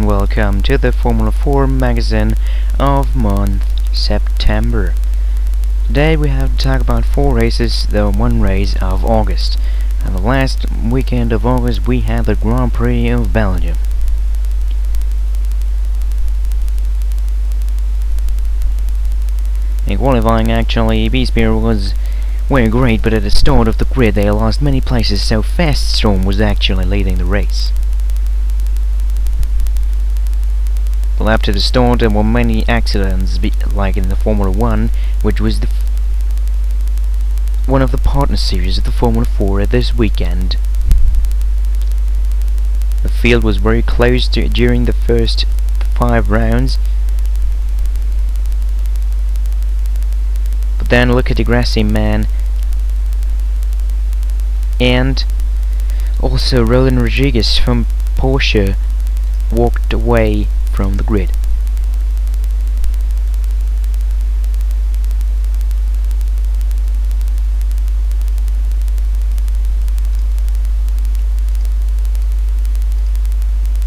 and welcome to the Formula 4 magazine of month September. Today we have to talk about 4 races, the 1 race of August. And the last weekend of August we had the Grand Prix of Belgium. In qualifying, actually, B-Spear was great, but at the start of the grid they lost many places, so Fast Storm was actually leading the race. Well, after the start there were many accidents, like in the Formula 1, which was one of the partner series of the Formula 4 this weekend. The field was very close during the first 5 rounds. But then look at the Grassy Man and also Roland Rodriguez from Porsche walked away from the grid.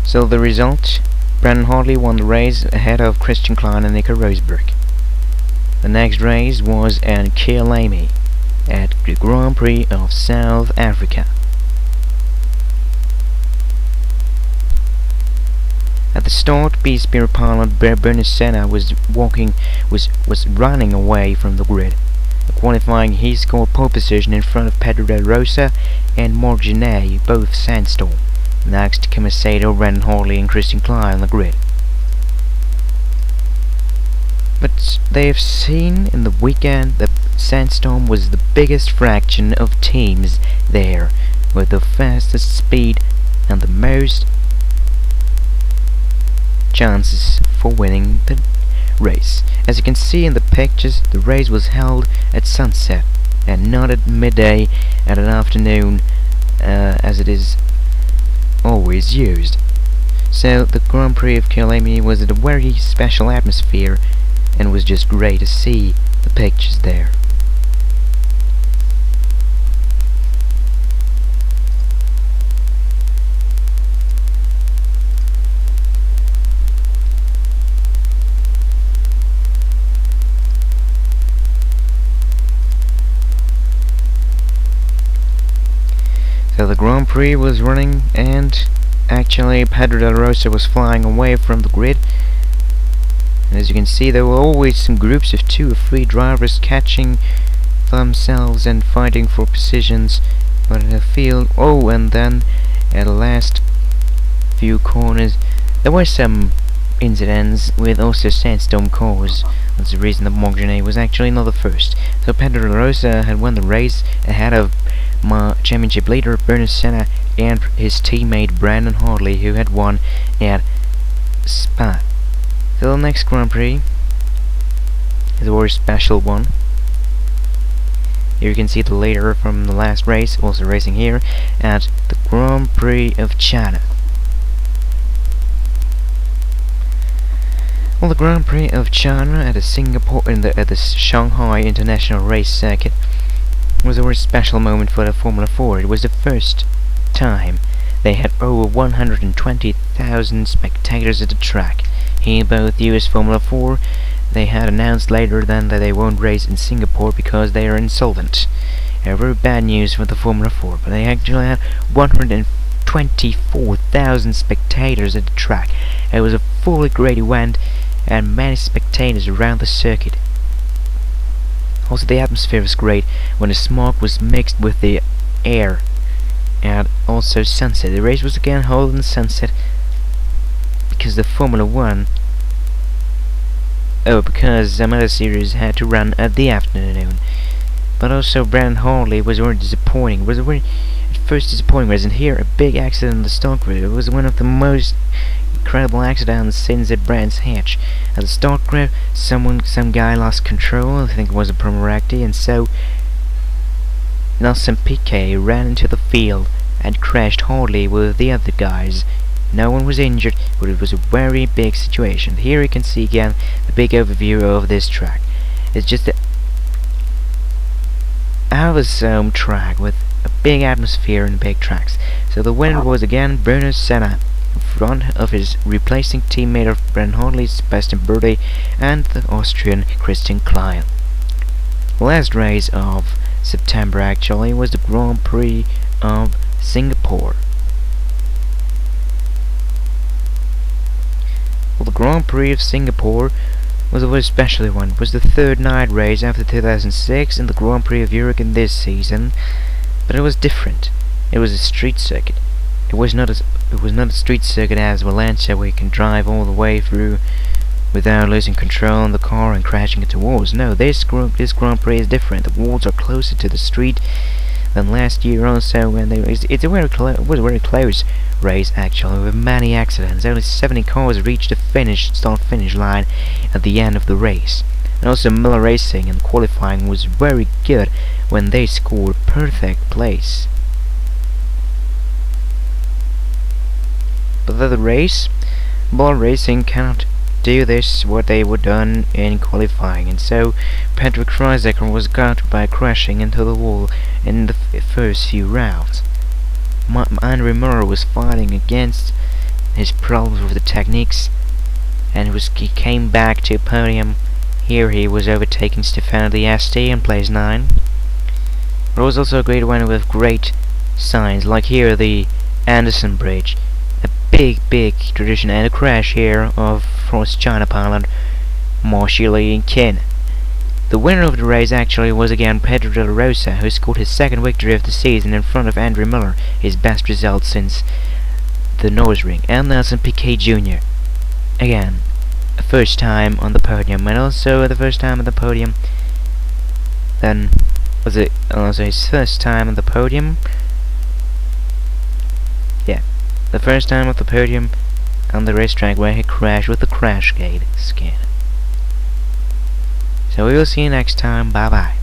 So the result, Brandon Hartley won the race ahead of Christian Klein and Nico Rosberg. The next race was at Kyalami at the Grand Prix of South Africa. At the start, B-Spear pilot Bernie Senna was running away from the grid. In qualifying, he scored pole position in front of Pedro da Rosa and Marc Gené, both Sandstorm. Next came Macedo, Brandon Hartley and Christian Klein on the grid. But they have seen in the weekend that Sandstorm was the biggest fraction of teams there, with the fastest speed and the most chances for winning the race. As you can see in the pictures, the race was held at sunset and not at midday at an afternoon as it is always used. So the Grand Prix of Kyalami was in a very special atmosphere and was just great to see the pictures there. So the Grand Prix was running, and actually Pedro da Rosa was flying away from the grid. And as you can see, there were always some groups of 2 or 3 drivers catching themselves and fighting for positions. But in the field, and then at the last few corners there were some incidents with also Sandstorm cars. That's the reason that Marc Gené was actually not the first. So Pedro da Rosa had won the race ahead of championship leader Bernie Senna and his teammate Brandon Hartley, who had won at Spa. So the next Grand Prix is a very special one. Here you can see the leader from the last race also racing here at the Grand Prix of China. Well, the Grand Prix of China at the Shanghai International Race Circuit was a very special moment for the Formula 4. It was the first time they had over 120,000 spectators at the track. Here, both US Formula 4, they had announced later then that they won't race in Singapore because they are insolvent. Very bad news for the Formula 4, but they actually had 124,000 spectators at the track. It was a fully great event and many spectators around the circuit. Also, the atmosphere was great when the smoke was mixed with the air, and also sunset. The race was again held in sunset because the Formula 1 because some other series had to run at the afternoon. But also Brandon Hartley was very disappointing. It was a very at first disappointing race, and here a big accident in the start grid. It was one of the most incredible accidents since at Brands Hatch. At the start grid, some guy lost control, I think it was a Primorecti, and so Nelson Piquet ran into the field and crashed Hartley with the other guys. No one was injured, but it was a very big situation. Here you can see again the big overview of this track. It's just out of the zone track with a big atmosphere and big tracks. So the winner was again Bernie Senna in front of his replacing teammate of Brennan Hartley, Sebastian Bourdais, and the Austrian Christian Klein. The last race of September actually was the Grand Prix of Singapore. Well, the Grand Prix of Singapore was a very special one. It was the third night race after 2006 and the Grand Prix of Europe in this season, but it was different. It was a street circuit. It was not a street circuit as Valencia, where you can drive all the way through without losing control in the car and crashing into walls. No, this Grand Prix is different. The walls are closer to the street than last year also, when it was a very close race actually, with many accidents. Only 70 cars reached the start-finish line at the end of the race. And also Miller Racing in qualifying was very good when they scored perfect place. But the race, Miller Racing cannot do this what they were done in qualifying, and so Patrick Reisecker was got by crashing into the wall in the first few rounds. André Miller was fighting against his problems with the techniques, and he came back to podium. Here he was overtaking Stefano D'Asti in place 9. There was also a great one with great signs, like here the Anderson Bridge, a big tradition, and a crash here of Frost China pilot Marshall Kin. The winner of the race actually was again Pedro de la Rosa, who scored his second victory of the season in front of André Miller, his best result since the Nürburgring, and Nelson Piquet Jr. Again, a first time on the podium, and also the first time on the podium. Then was it also his first time on the podium? Yeah, the first time on the podium on the racetrack where he crashed with the Crashgate skin. So we will see you next time. Bye bye.